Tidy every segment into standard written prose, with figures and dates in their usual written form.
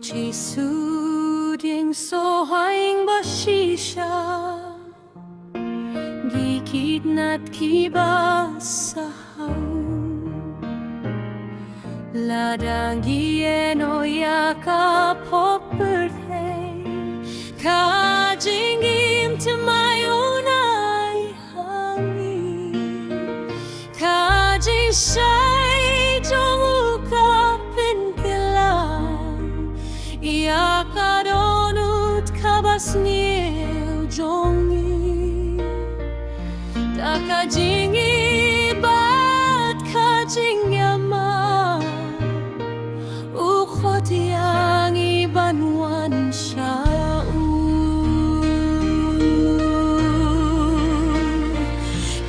Giêsu điên số hoành ba shisha gikit nat kiba sahau ladang gieno yaka popperthei ka jingim thymmai unai hangi ka Jingshai trong uka pinkilang yaka donut kabasniel jongi taka jingi bat ka jingyama ukhot yang ibanwan siya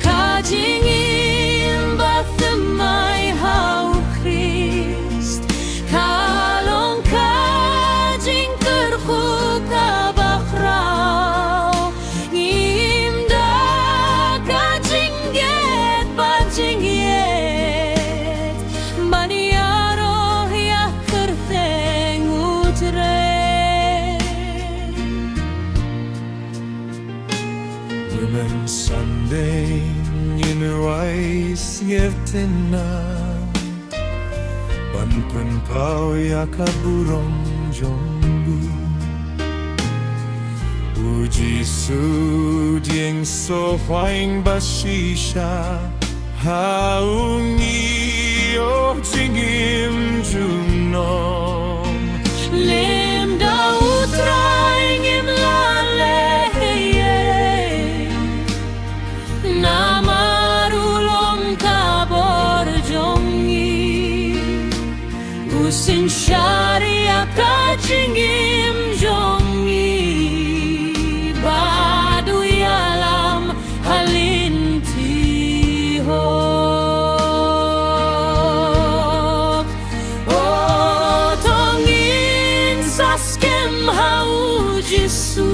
ka jingim bat thymmai hau Khrist kalong ka jing terhu ka bakrau ngimda ka jingget ba jingget baniaro ya kerteng utre Women Sunday in rice ngeftina Panpun pau yakaburong jongbu Ujisu dieng so hoing bashisha Haungi o jingim jumnom lim da utrai ngim laleheye namarulong kabor jongi usin syariah ka jingim jongi badu yalam halintihok otongin saskem hau Giêsu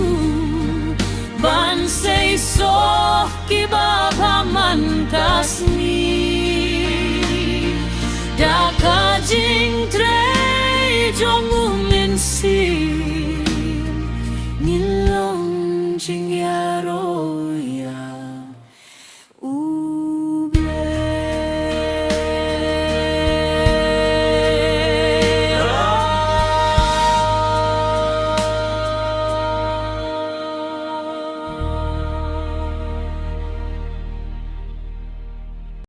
bansay soh kibapamantasni daka jing trei jong uminsin nilong jing yaro